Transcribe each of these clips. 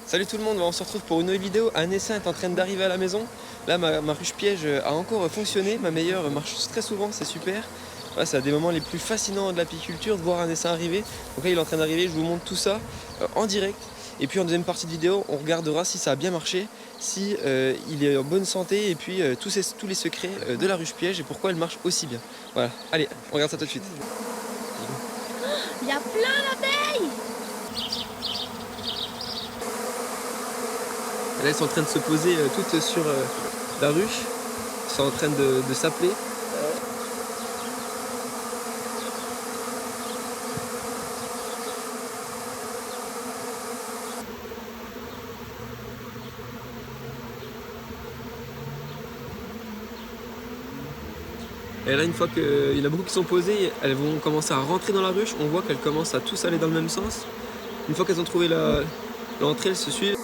Salut tout le monde, on se retrouve pour une nouvelle vidéo. Un essaim est en train d'arriver à la maison. Là ma ruche piège a encore fonctionné, ma meilleure marche très souvent, c'est super. Voilà, c'est un des moments les plus fascinants de l'apiculture de voir un essaim arriver. Donc là il est en train d'arriver, je vous montre tout ça en direct. Et puis en deuxième partie de vidéo, on regardera si ça a bien marché, si il est en bonne santé et puis tous les secrets de la ruche piège et pourquoi elle marche aussi bien. Voilà, allez, on regarde ça tout de suite. Il y a plein d'abeilles. Et là, elles sont en train de se poser toutes sur la ruche. Elles sont en train de s'appeler. Et là, une fois qu'il y en a beaucoup qui sont posées, elles vont commencer à rentrer dans la ruche. On voit qu'elles commencent à tous aller dans le même sens. Une fois qu'elles ont trouvé l'entrée, elles se suivent.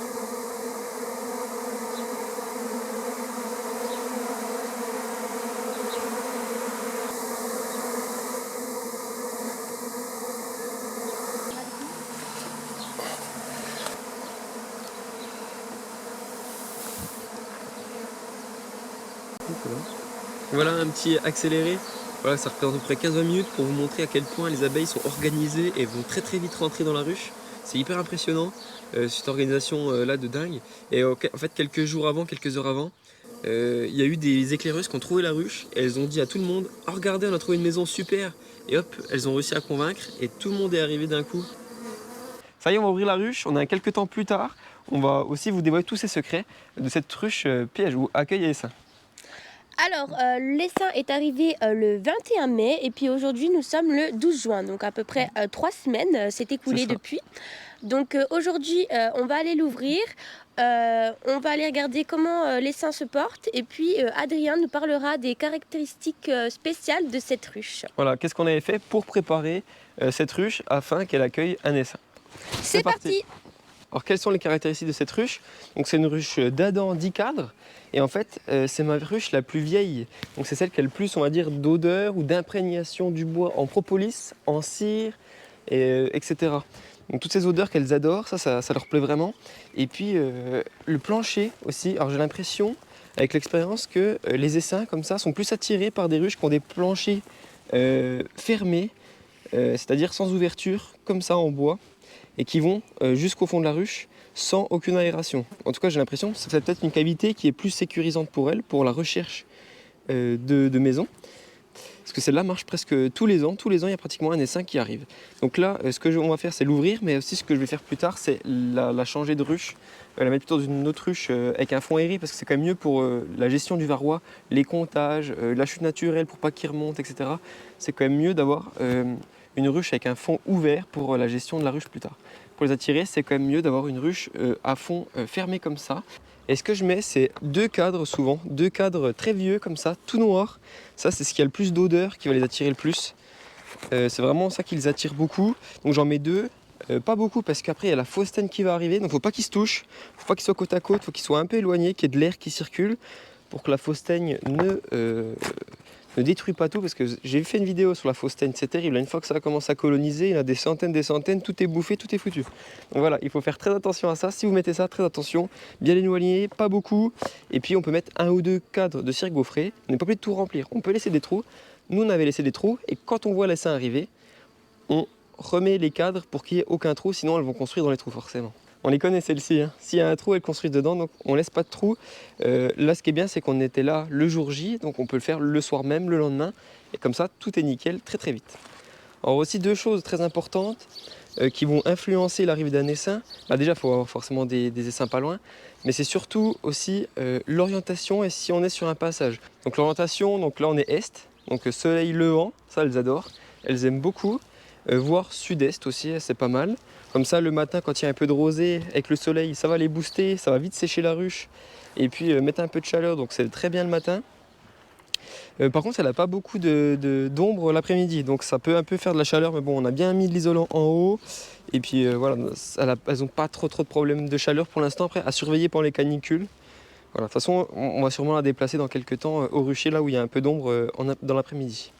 Voilà un petit accéléré. Voilà, ça représente à peu près 15-20 minutes pour vous montrer à quel point les abeilles sont organisées et vont très très vite rentrer dans la ruche. C'est hyper impressionnant, cette organisation là de dingue. Et en fait, quelques jours avant, quelques heures avant, il y a eu des éclaireuses qui ont trouvé la ruche et elles ont dit à tout le monde: oh, regardez, on a trouvé une maison super. Et hop, elles ont réussi à convaincre et tout le monde est arrivé d'un coup. Ça y est, on va ouvrir la ruche. On a quelques temps plus tard. On va aussi vous dévoiler tous ces secrets de cette ruche piège ou accueil à essaim. Alors, l'essaim est arrivé le 21 mai et puis aujourd'hui nous sommes le 12 juin, donc à peu près 3 semaines s'est écoulé depuis. Donc aujourd'hui on va aller l'ouvrir, on va aller regarder comment l'essaim se porte et puis Adrien nous parlera des caractéristiques spéciales de cette ruche. Voilà, qu'est-ce qu'on avait fait pour préparer cette ruche afin qu'elle accueille un essaim. C'est parti. Alors quelles sont les caractéristiques de cette ruche? Donc c'est une ruche d'Adam 10 cadres et en fait c'est ma ruche la plus vieille. Donc c'est celle qui a le plus, on va dire, d'odeur ou d'imprégnation du bois en propolis, en cire, etc. Donc toutes ces odeurs qu'elles adorent, ça leur plaît vraiment. Et puis le plancher aussi, alors j'ai l'impression avec l'expérience que les essaims comme ça sont plus attirés par des ruches qui ont des planchers fermés, c'est-à-dire sans ouverture, comme ça en bois, et qui vont jusqu'au fond de la ruche sans aucune aération. En tout cas, j'ai l'impression que c'est peut-être une cavité qui est plus sécurisante pour elle, pour la recherche de maisons. Parce que celle-là marche presque tous les ans. Tous les ans, il y a pratiquement un essaim qui arrive. Donc là, on va faire, c'est l'ouvrir, mais aussi ce que je vais faire plus tard, c'est la changer de ruche, la mettre plutôt dans une autre ruche avec un fond aéré, parce que c'est quand même mieux pour la gestion du varroa, les comptages, la chute naturelle pour pas qu'il remonte, etc. C'est quand même mieux d'avoir une ruche avec un fond ouvert pour la gestion de la ruche plus tard. Pour les attirer, c'est quand même mieux d'avoir une ruche à fond fermé comme ça. Et ce que je mets, c'est 2 cadres souvent, 2 cadres très vieux comme ça, tout noir. Ça, c'est ce qui a le plus d'odeur qui va les attirer le plus. C'est vraiment ça qui les attire beaucoup. Donc j'en mets 2, pas beaucoup parce qu'après il y a la faustaine qui va arriver. Donc faut pas qu'ils se touchent, faut pas qu'ils soient côte à côte, faut qu'ils soient un peu éloignés, qu'il y ait de l'air qui circule pour que la faustaine ne détruit pas tout, parce que j'ai fait une vidéo sur la faustaine, c'est terrible. Une fois que ça commence à coloniser, il y en a des centaines, tout est bouffé, tout est foutu. Donc voilà, il faut faire très attention à ça. Si vous mettez ça, très attention, bien les noyer, pas beaucoup. Et puis on peut mettre 1 ou 2 cadres de cirque gaufré. On n'est pas obligé de tout remplir, on peut laisser des trous. Nous on avait laissé des trous, et quand on voit l'essaim arriver, on remet les cadres pour qu'il n'y ait aucun trou, sinon elles vont construire dans les trous forcément. On les connaît celles-ci, hein. S'il y a un trou, elles construisent dedans, donc on laisse pas de trou. Là, ce qui est bien, c'est qu'on était là le jour J, donc on peut le faire le soir même, le lendemain, et comme ça, tout est nickel très très vite. Alors aussi 2 choses très importantes qui vont influencer l'arrivée d'un essaim. Bah, déjà, il faut avoir forcément des essaims pas loin, mais c'est surtout aussi l'orientation et si on est sur un passage. Donc l'orientation, donc là on est est, donc soleil levant, ça elles adorent, elles aiment beaucoup. Voire sud-est aussi, c'est pas mal. Comme ça, le matin, quand il y a un peu de rosée avec le soleil, ça va les booster, ça va vite sécher la ruche. Et puis mettre un peu de chaleur, donc c'est très bien le matin. Par contre, elle n'a pas beaucoup d'ombre l'après-midi, donc ça peut un peu faire de la chaleur, mais bon, on a bien mis de l'isolant en haut. Et puis voilà, elles n'ont pas trop de problèmes de chaleur pour l'instant. Après, à surveiller pendant les canicules. Voilà, de toute façon, on va sûrement la déplacer dans quelques temps au rucher, là où il y a un peu d'ombre dans l'après-midi.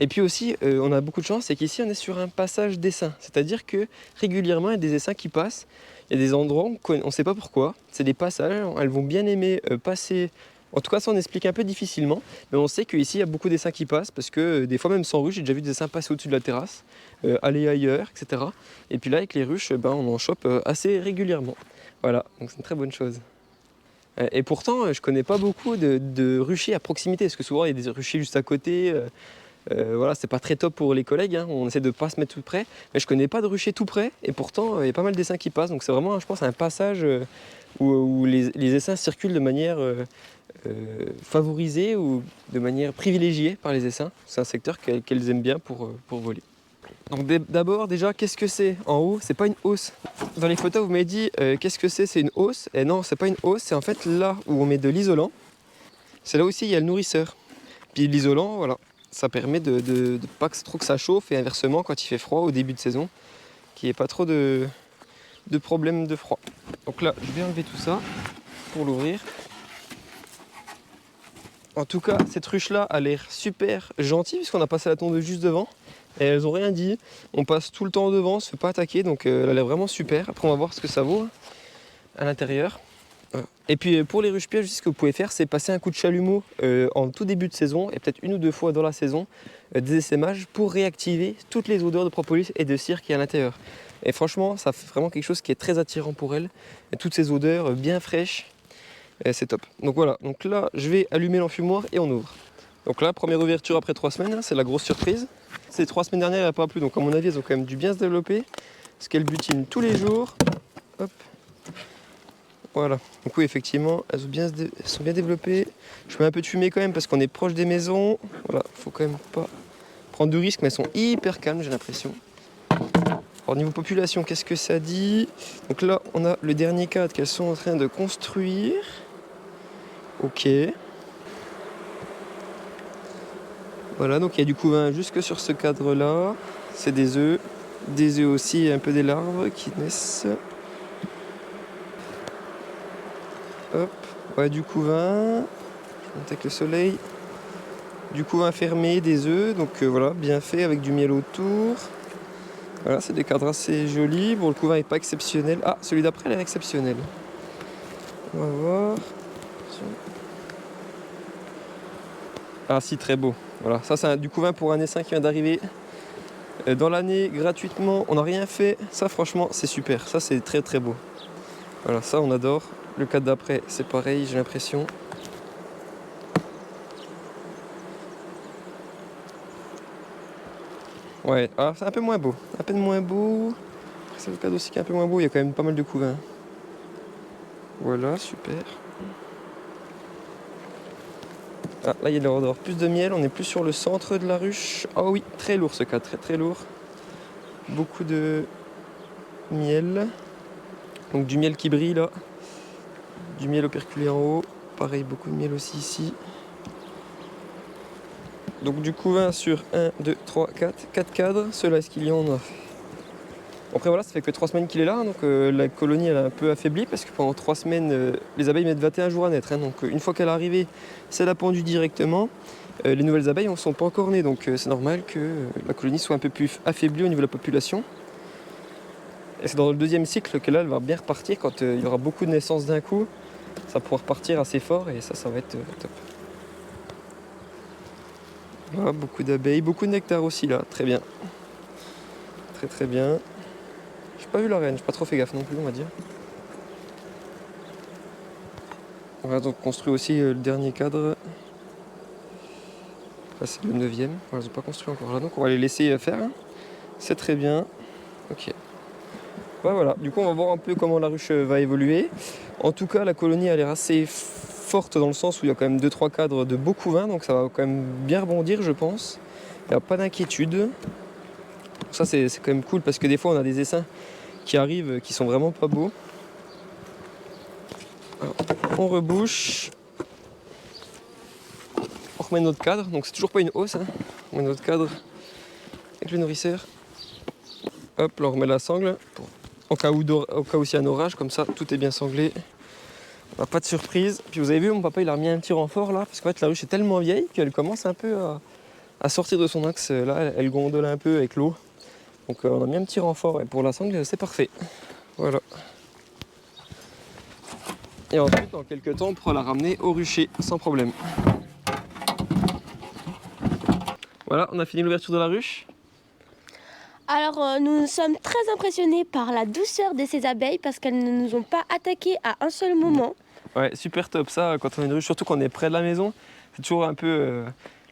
Et puis aussi, on a beaucoup de chance, c'est qu'ici on est sur un passage d'essaim. C'est-à-dire que régulièrement, il y a des essaims qui passent. Il y a des endroits où on ne sait pas pourquoi. C'est des passages, elles vont bien aimer passer. En tout cas, ça on explique un peu difficilement. Mais on sait qu'ici, il y a beaucoup d'essaims qui passent. Parce que des fois, même sans ruche, j'ai déjà vu des essaims passer au-dessus de la terrasse, aller ailleurs, etc. Et puis là, avec les ruches, on en chope assez régulièrement. Voilà, donc c'est une très bonne chose. Et pourtant, je connais pas beaucoup de ruchers à proximité. Parce que souvent, il y a des ruchers juste à côté. Voilà, c'est pas très top pour les collègues, hein. On essaie de pas se mettre tout près, mais je connais pas de rucher tout près, et pourtant il y a pas mal d'essaims qui passent, donc c'est vraiment, je pense, un passage où les essaims circulent de manière favorisée ou de manière privilégiée par les essaims. C'est un secteur qu'elles aiment bien pour voler. Donc d'abord, déjà, qu'est-ce que c'est en haut? C'est pas une hausse. Dans les photos, vous m'avez dit qu'est-ce que c'est une hausse? Et non, c'est pas une hausse, c'est en fait là où on met de l'isolant. C'est là aussi il y a le nourrisseur. Puis l'isolant, voilà. Ça permet de pas trop que ça chauffe et inversement quand il fait froid au début de saison, qu'il n'y ait pas trop de problèmes de froid. Donc là, je vais enlever tout ça pour l'ouvrir. En tout cas, cette ruche-là a l'air super gentille puisqu'on a passé la tondeuse juste devant. Et elles n'ont rien dit. On passe tout le temps devant, on ne se fait pas attaquer, donc elle a l'air vraiment super. Après, on va voir ce que ça vaut à l'intérieur. Et puis pour les ruches pièges, ce que vous pouvez faire, c'est passer un coup de chalumeau en tout début de saison et peut-être une ou deux fois dans la saison des essaimages pour réactiver toutes les odeurs de propolis et de cire qui est à l'intérieur. Et franchement, ça fait vraiment quelque chose qui est très attirant pour elles. Et toutes ces odeurs bien fraîches, c'est top. Donc voilà, donc là je vais allumer l'enfumoir et on ouvre. Donc là, première ouverture après 3 semaines, hein, c'est la grosse surprise. Ces 3 semaines dernières, elle n'a pas plu, donc à mon avis, elles ont quand même dû bien se développer. Parce qu'elles butinent tous les jours. Hop. Voilà, donc oui effectivement elles sont bien développées. Je mets un peu de fumée quand même parce qu'on est proche des maisons. Voilà, faut quand même pas prendre de risques, mais elles sont hyper calmes, j'ai l'impression. Alors niveau population, qu'est-ce que ça dit? Donc là on a le dernier cadre qu'elles sont en train de construire. Ok. Voilà, donc il y a du couvain jusque sur ce cadre là. C'est des œufs aussi et un peu des larves qui naissent. Hop, ouais, du couvain, je monte avec le soleil, du couvain fermé, des œufs, donc voilà, bien fait avec du miel autour. Voilà, c'est des cadres assez jolis. Bon, le couvain n'est pas exceptionnel. Ah, celui d'après, il est exceptionnel. On va voir. Ah si, très beau. Voilà, ça c'est du couvain pour un essaim qui vient d'arriver dans l'année gratuitement. On n'a rien fait. Ça, franchement, c'est super. Ça, c'est très très beau. Voilà, ça, on adore. Le cadre d'après, c'est pareil, j'ai l'impression. Ouais, ah, c'est un peu moins beau. Un peu moins beau. C'est le cadre aussi qui est un peu moins beau. Il y a quand même pas mal de couvains. Voilà, super. Ah, là, il y a d'avoir plus de miel. On est plus sur le centre de la ruche. Ah oui, très lourd ce cadre, très très lourd. Beaucoup de miel. Donc du miel qui brille là. Du miel operculé en haut. Pareil, beaucoup de miel aussi ici. Donc du couvain sur 1, 2, 3, 4 cadres. Ceux-là, est-ce qu'il y en a? Après voilà, ça fait que 3 semaines qu'il est là, donc la colonie elle est un peu affaiblie parce que pendant 3 semaines, les abeilles mettent 21 jours à naître. Hein, donc une fois qu'elle est arrivée, c'est la pendue directement. Les nouvelles abeilles ne sont pas encore nées, donc c'est normal que la colonie soit un peu plus affaiblie au niveau de la population. Et c'est dans le deuxième cycle que là, elle va bien repartir quand il y aura beaucoup de naissances d'un coup. Ça va pouvoir repartir assez fort et ça va être top. Voilà, beaucoup d'abeilles, beaucoup de nectar aussi là, très bien. Très très bien. J'ai pas vu la reine, j'ai pas trop fait gaffe non plus, on va dire. On va donc construire aussi le dernier cadre. Là c'est le 9e, voilà, ils n'ont pas construit encore là, donc on va les laisser faire. C'est très bien. Ok. Ouais, voilà, du coup on va voir un peu comment la ruche va évoluer. En tout cas la colonie a l'air assez forte dans le sens où il y a quand même 2-3 cadres de beaux couvains, donc ça va quand même bien rebondir je pense. Il n'y a pas d'inquiétude. Ça c'est quand même cool parce que des fois on a des essaims qui arrivent qui sont vraiment pas beaux. Alors, on rebouche. On remet notre cadre, donc c'est toujours pas une hausse. Hein. On met notre cadre avec le nourrisseur. Hop, là on remet la sangle au cas où il y a un orage, comme ça tout est bien sanglé. Pas de surprise. Puis vous avez vu, mon papa il a remis un petit renfort là, parce qu'en fait la ruche est tellement vieille qu'elle commence un peu à sortir de son axe. Là, elle gondole un peu avec l'eau. Donc on a mis un petit renfort et pour la sangle, c'est parfait. Voilà. Et ensuite, dans quelques temps, on pourra la ramener au rucher sans problème. Voilà, on a fini l'ouverture de la ruche. Alors, nous sommes très impressionnés par la douceur de ces abeilles parce qu'elles ne nous ont pas attaqués à un seul moment. Ouais, super top ça, quand on a une ruche, surtout quand on est près de la maison. C'est toujours un peu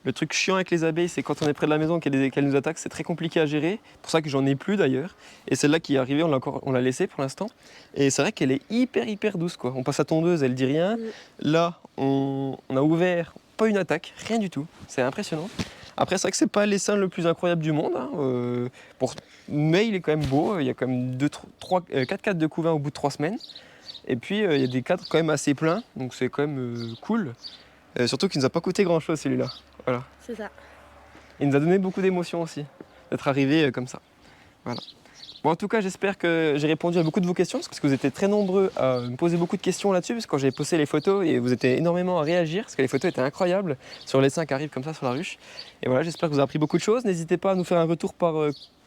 le truc chiant avec les abeilles, c'est quand on est près de la maison qu'elles nous attaquent, c'est très compliqué à gérer. C'est pour ça que j'en ai plus d'ailleurs. Et celle-là qui est arrivée, on l'a laissée pour l'instant. Et c'est vrai qu'elle est hyper douce quoi. On passe à tondeuse, elle dit rien. Là, on a ouvert, pas une attaque, rien du tout. C'est impressionnant. Après, c'est vrai que c'est pas l'essaim le plus incroyable du monde, hein. Mais il est quand même beau. Il y a quand même 4 cadres de couvain au bout de 3 semaines. Et puis, il y a des cadres quand même assez pleins, donc c'est quand même cool. Surtout qu'il nous a pas coûté grand-chose celui-là. Voilà. C'est ça. Il nous a donné beaucoup d'émotions aussi, d'être arrivé comme ça. Voilà. Bon, en tout cas, j'espère que j'ai répondu à beaucoup de vos questions, parce que vous étiez très nombreux à me poser beaucoup de questions là-dessus, parce que quand j'ai posté les photos, et vous étiez énormément à réagir, parce que les photos étaient incroyables, sur l'essaim qui arrive comme ça sur la ruche. Et voilà, j'espère que vous avez appris beaucoup de choses. N'hésitez pas à nous faire un retour par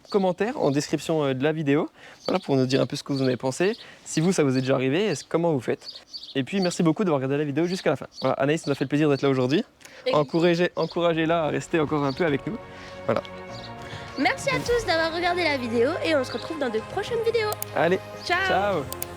commentaire en description de la vidéo, voilà, pour nous dire un peu ce que vous en avez pensé. Si vous, ça vous est déjà arrivé, comment vous faites. Et puis, merci beaucoup d'avoir regardé la vidéo jusqu'à la fin. Voilà, Anaïs nous a fait le plaisir d'être là aujourd'hui. Encouragez-la à rester encore un peu avec nous. Voilà. Merci à tous d'avoir regardé la vidéo et on se retrouve dans de prochaines vidéos. Allez, Ciao. ciao.